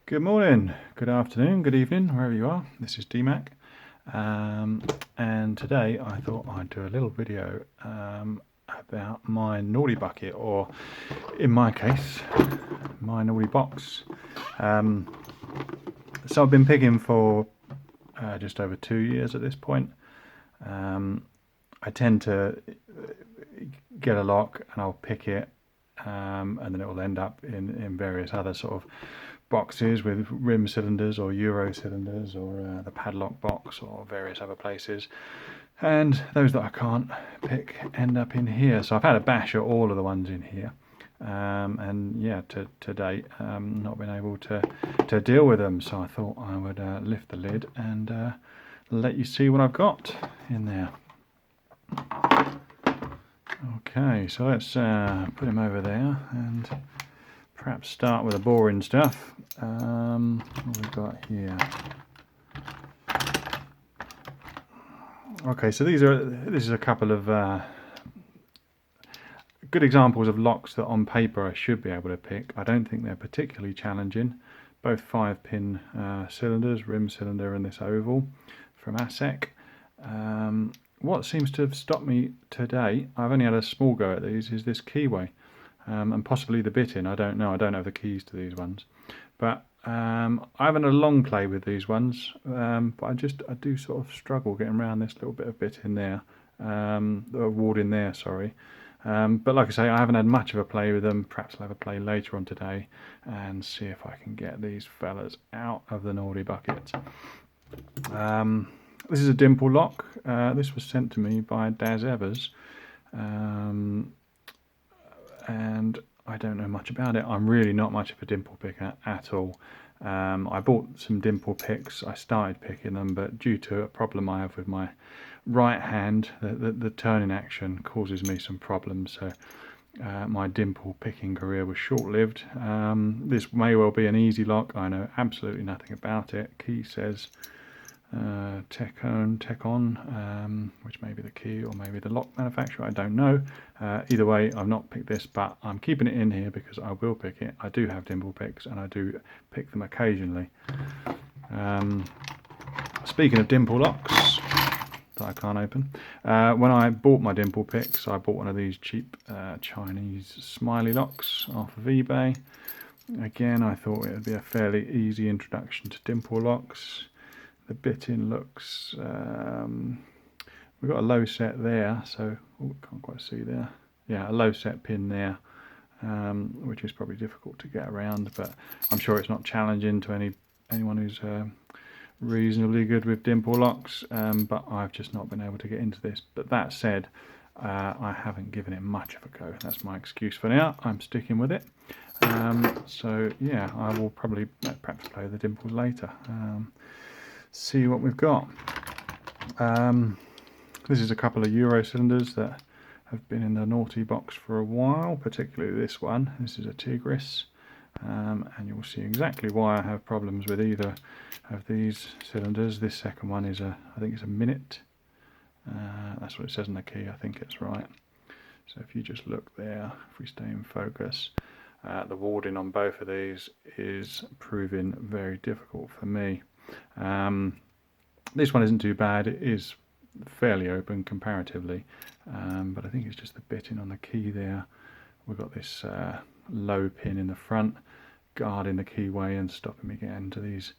Good morning, good afternoon, good evening, wherever you are. This is DMAC, and today I thought I'd do a little video about my naughty bucket, or in my case, my naughty box. So I've been picking for just over 2 years at this point. I tend to get a lock and I'll pick it, and then it will end up in various other sort of boxes with rim cylinders or Euro cylinders, or the padlock box, or various other places, and those that I can't pick end up in here. So I've had a bash at all of the ones in here, and yeah, to date not been able to deal with them, so I thought I would lift the lid and let you see what I've got in there. Okay, so let's put him over there and perhaps start with the boring stuff. What have we got here? Okay, so this is a couple of good examples of locks that on paper I should be able to pick. I don't think they're particularly challenging. Both 5-pin cylinders, rim cylinder and this oval from ASEC. What seems to have stopped me today, I've only had a small go at these, is this keyway. And possibly the bit in, I don't know. I don't have the keys to these ones, but I haven't had a long play with these ones, but I do sort of struggle getting around this little bit of bit in there, the ward in there, sorry. But like I say, I haven't had much of a play with them. Perhaps I'll have a play later on today and see if I can get these fellas out of the naughty bucket. This is a Dimple lock. This was sent to me by Daz Evers. And I don't know much about it. I'm really not much of a Dimple picker at all. I bought some Dimple picks. I started picking them, but due to a problem I have with my right hand, the turning action causes me some problems. So my Dimple picking career was short-lived. This may well be an easy lock. I know absolutely nothing about it. Key says tech on, which may be the key or maybe the lock manufacturer, I don't know. Either way, I've not picked this, but I'm keeping it in here because I will pick it. I do have Dimple picks and I do pick them occasionally. Speaking of Dimple locks that I can't open, when I bought my Dimple picks, I bought one of these cheap Chinese smiley locks off of eBay. Again, I thought it would be a fairly easy introduction to Dimple locks. The bit in looks, we've got a low set there, so can't quite see there. Yeah, a low set pin there, which is probably difficult to get around, but I'm sure it's not challenging to anyone who's reasonably good with Dimple locks, but I've just not been able to get into this. But that said, I haven't given it much of a go. That's my excuse for now. I'm sticking with it. So yeah, I will probably perhaps play the Dimples later. See what we've got. This is a couple of Euro cylinders that have been in the naughty box for a while, particularly this one. This is a Tigris, and you'll see exactly why I have problems with either of these cylinders. This second one is I think it's a minute. That's what it says in the key. I think it's right. So if you just look there, if we stay in focus, the warding on both of these is proving very difficult for me. This one isn't too bad. It is fairly open comparatively, but I think it's just the bitting on the key there. We've got this low pin in the front guarding the keyway and stopping me getting to these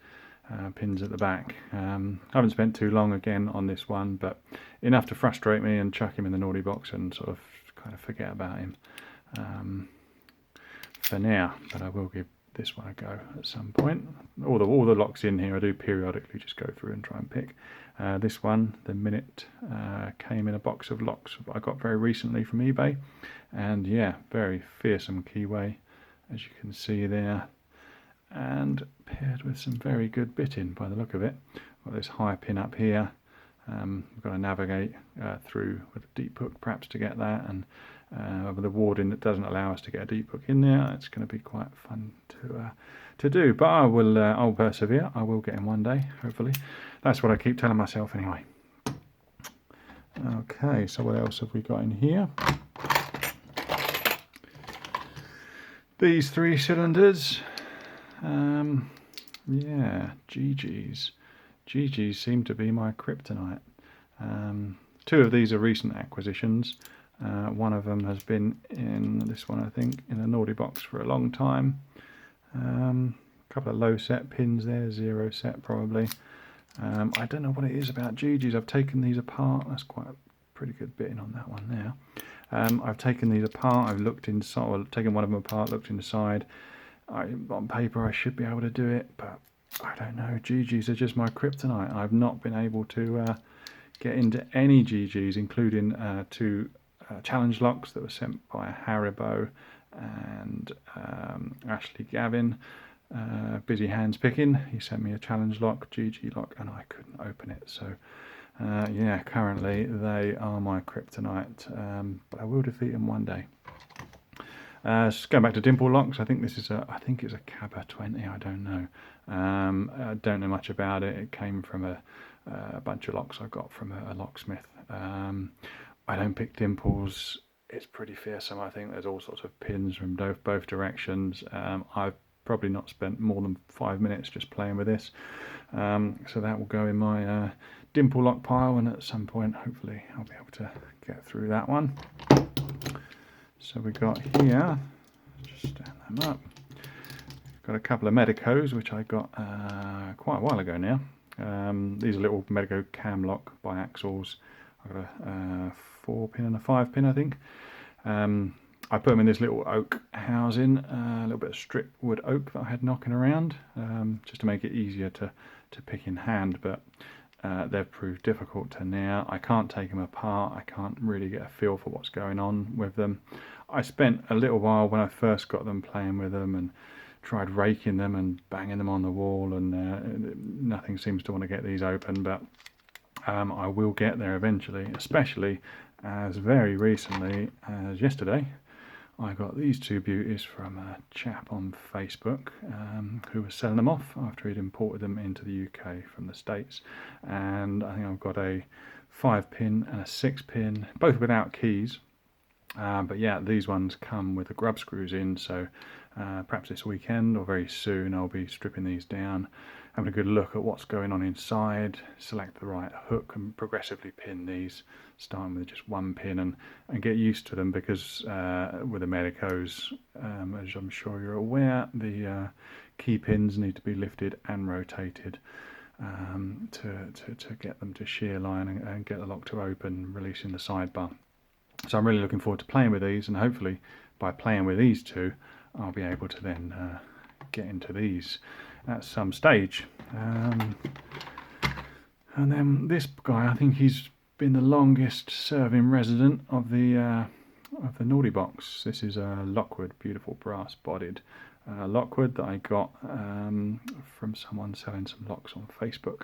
pins at the back. I haven't spent too long again on this one, but enough to frustrate me and chuck him in the naughty box and sort of kind of forget about him for now. But I will give this one a go at some point. All the locks in here I do periodically just go through and try and pick. This one, the minute, came in a box of locks I got very recently from eBay, and yeah, very fearsome keyway, as you can see there, and paired with some very good bitting by the look of it. Got this high pin up here. We've got to navigate through with a deep hook perhaps to get that, and with the warding that doesn't allow us to get a deep hook in there, it's going to be quite fun to do. But I'll persevere. I will get in one day, hopefully. That's what I keep telling myself anyway. Okay, so what else have we got in here? These 3 cylinders. Yeah, GG's. GG's seem to be my kryptonite. Two of these are recent acquisitions. One of them has been in this one, I think, in a naughty box for a long time. A couple of low set pins there, 0 set probably. I don't know what it is about GG's. I've taken these apart. That's quite a pretty good bitting on that one now. I've taken these apart. I've looked inside, or taken one of them apart, looked inside. On paper, I should be able to do it, but I don't know. GG's are just my kryptonite. I've not been able to get into any GG's, including two challenge locks that were sent by Haribo and Ashley Gavin. Busy hands picking. He sent me a challenge lock, GG lock, and I couldn't open it. So yeah, currently they are my kryptonite, but I will defeat them one day. Just going back to Dimple Locks, I think this is I think it's a Cabba 20. I don't know. I don't know much about it. It came from a bunch of locks I got from a locksmith. I don't pick dimples. It's pretty fearsome. I think there's all sorts of pins from both directions. I've probably not spent more than 5 minutes just playing with this. So that will go in my Dimple Lock pile, and at some point, hopefully, I'll be able to get through that one. So we got here, just stand them up. We've got a couple of Medicos, which I got quite a while ago now. These are little Medico cam lock by Ingersolls. I've got a 4-pin and a 5-pin, I think. I put them in this little oak housing, a little bit of strip wood oak that I had knocking around, just to make it easier to pick in hand, but they've proved difficult to now. I can't take them apart. I can't really get a feel for what's going on with them. I spent a little while when I first got them playing with them and tried raking them and banging them on the wall, and nothing seems to want to get these open, but I will get there eventually, especially as very recently as yesterday I got these two beauties from a chap on Facebook who was selling them off after he'd imported them into the UK from the States. And I think I've got a 5-pin and a 6-pin, both without keys. But yeah, these ones come with the grub screws in, so perhaps this weekend or very soon I'll be stripping these down, having a good look at what's going on inside, select the right hook and progressively pin these, starting with just 1 pin, and get used to them, because with the Medicos, as I'm sure you're aware, the key pins need to be lifted and rotated to get them to shear line and get the lock to open, releasing the sidebar. So I'm really looking forward to playing with these, and hopefully by playing with these two I'll be able to then get into these at some stage. And then this guy, I think he's been the longest serving resident of the naughty box. This is a Lockwood, beautiful brass bodied Lockwood that I got from someone selling some locks on Facebook.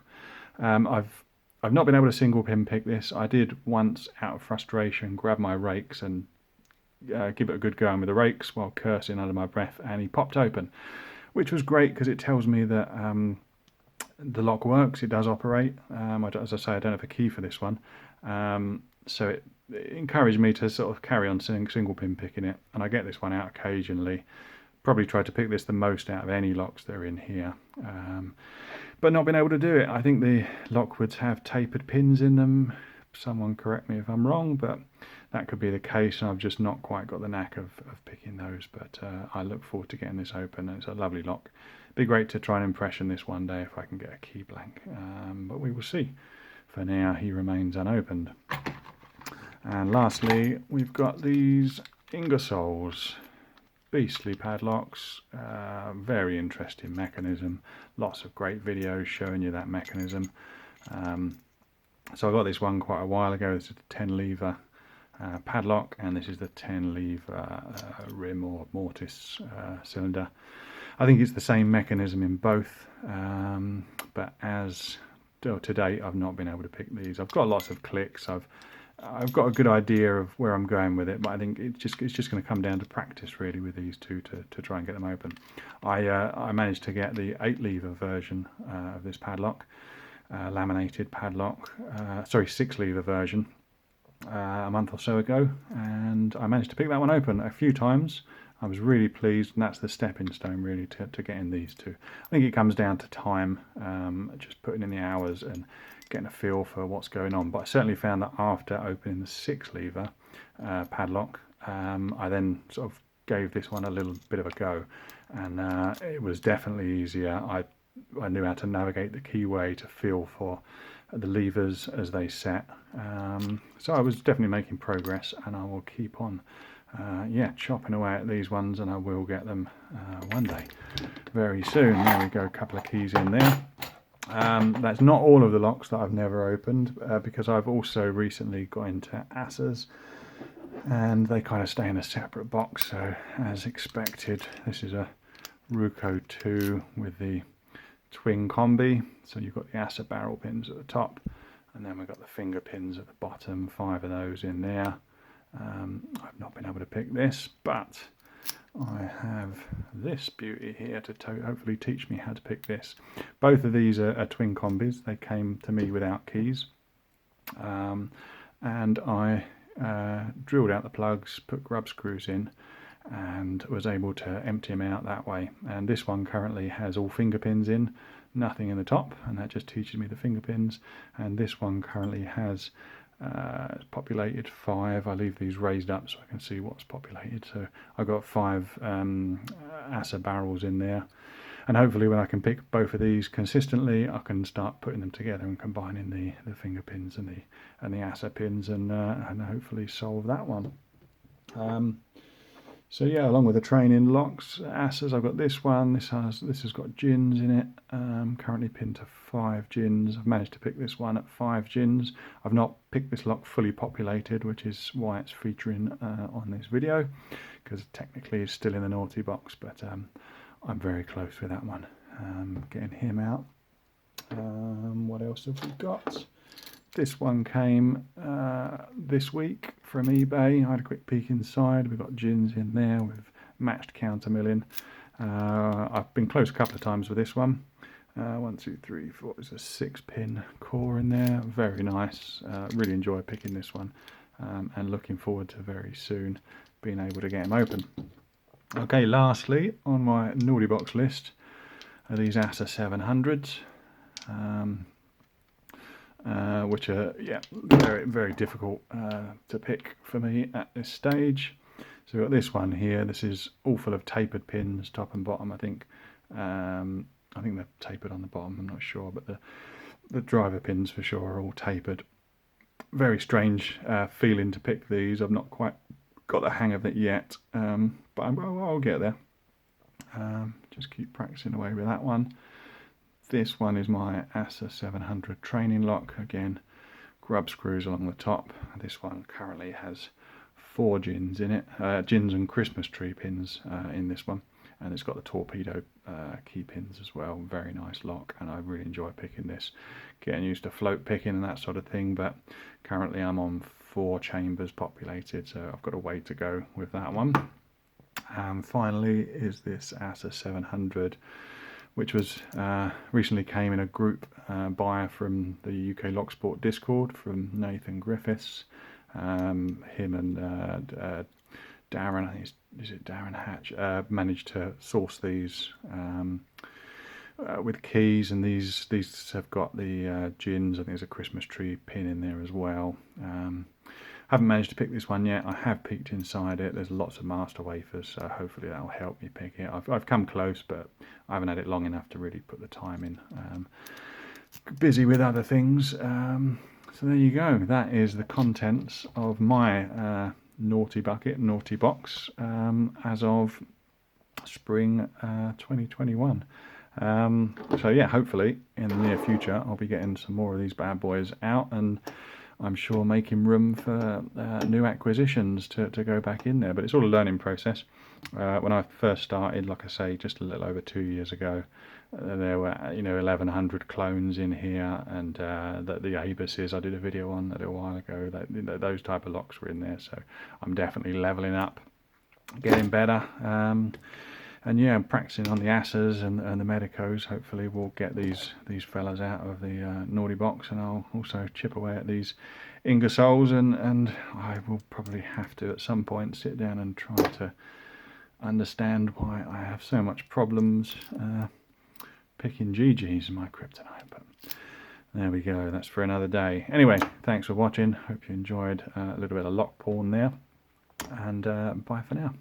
I've not been able to single pin pick this. I did once, out of frustration, grab my rakes and give it a good go with the rakes while cursing under my breath, and he popped open, which was great because it tells me that the lock works, it does operate. As I say, I don't have a key for this one, so it encouraged me to sort of carry on single pin picking it, and I get this one out occasionally. Probably tried to pick this the most out of any locks that are in here, but not been able to do it. I think the Lockwoods have tapered pins in them. Someone correct me if I'm wrong, but that could be the case, and I've just not quite got the knack of picking those. But I look forward to getting this open. It's a lovely lock. Be great to try and impression this one day if I can get a key blank, but we will see. For now, he remains unopened. And lastly, we've got these Ingersolls. Beastly padlocks, very interesting mechanism, lots of great videos showing you that mechanism. So I got this one quite a while ago. This is the 10 lever padlock, and this is the 10 lever rim or mortise cylinder. I think it's the same mechanism in both, but as to date I've not been able to pick these. I've got lots of clicks, I've got a good idea of where I'm going with it, but I think it's just going to come down to practice really with these two to try and get them open. I managed to get the 8 lever version of this padlock, laminated padlock, 6 lever version, a month or so ago, and I managed to pick that one open a few times. I was really pleased, and that's the stepping stone really to getting these two. I think it comes down to time, just putting in the hours and getting a feel for what's going on. But I certainly found that after opening the 6-lever padlock, I then sort of gave this one a little bit of a go, and it was definitely easier. I knew how to navigate the keyway to feel for the levers as they set. So I was definitely making progress, and I will keep on chopping away at these ones, and I will get them one day very soon. There we go, a couple of keys in there. That's not all of the locks that I've never opened, because I've also recently got into ASAs, and they kind of stay in a separate box. So as expected, this is a Ruco 2 with the twin combi. So you've got the ASA barrel pins at the top, and then we've got the finger pins at the bottom, 5 of those in there. I've not been able to pick this, but I have this beauty here to hopefully teach me how to pick this. Both of these are twin combis. They came to me without keys, and I drilled out the plugs, put grub screws in, and was able to empty them out that way. And this one currently has all finger pins in, nothing in the top, and that just teaches me the finger pins. And this one currently has populated 5. I leave these raised up so I can see what's populated. So I've got 5 ASA barrels in there, and hopefully when I can pick both of these consistently, I can start putting them together and combining the finger pins and the ASA pins, and hopefully solve that one. So yeah, along with the training locks, ASAs, I've got this one. This has got gins in it. Currently pinned to 5 gins. I've managed to pick this one at 5 gins. I've not picked this lock fully populated, which is why it's featuring on this video, because technically it's still in the naughty box, but I'm very close with that one. Getting him out. What else have we got? This one came this week from eBay. I had a quick peek inside. We've got gins in there with matched counter milling. I've been close a couple of times with this one. 1, 2, 3, 4. There's a 6-pin core in there. Very nice. Really enjoy picking this one, and looking forward to very soon being able to get them open. Okay, lastly on my naughty box list are these ASA 700s. Which are very, very difficult to pick for me at this stage. So we've got this one here. This is all full of tapered pins, top and bottom. I think they're tapered on the bottom. I'm not sure, but the driver pins for sure are all tapered. Very strange feeling to pick these. I've not quite got the hang of it yet, but I'll get there. Just keep practicing away with that one. This one is my ASA 700 training lock. Again, grub screws along the top. This one currently has 4 gins in it. Gins and Christmas tree pins in this one. And it's got the torpedo key pins as well. Very nice lock, and I really enjoy picking this. Getting used to float picking and that sort of thing, but currently I'm on 4 chambers populated, so I've got a way to go with that one. And finally is this ASA 700, which was recently came in a group buy from the UK Locksport Discord from Nathan Griffiths. Him and Darren, I think is it Darren Hatch, managed to source these with keys, and these have got the gins. I think there's a Christmas tree pin in there as well. Haven't managed to pick this one yet. I have peeked inside it. There's lots of master wafers, so hopefully that'll help me pick it. I've come close, but I haven't had it long enough to really put the time in. Busy with other things. So there you go. That is the contents of my naughty box as of spring 2021. So yeah, hopefully in the near future I'll be getting some more of these bad boys out, and I'm sure making room for new acquisitions to go back in there. But it's all a learning process. When I first started, like I say, just a little over 2 years ago, there were 1,100 clones in here, and the Abases I did a video on a little while ago, those type of locks were in there. So I'm definitely leveling up, getting better. And yeah, I'm practicing on the ASAs and the Medicos. Hopefully we'll get these fellas out of the naughty box, and I'll also chip away at these Ingersolls, and I will probably have to at some point sit down and try to understand why I have so much problems picking GGs in my kryptonite. But there we go, that's for another day. Anyway, thanks for watching. Hope you enjoyed a little bit of lock porn there, and bye for now.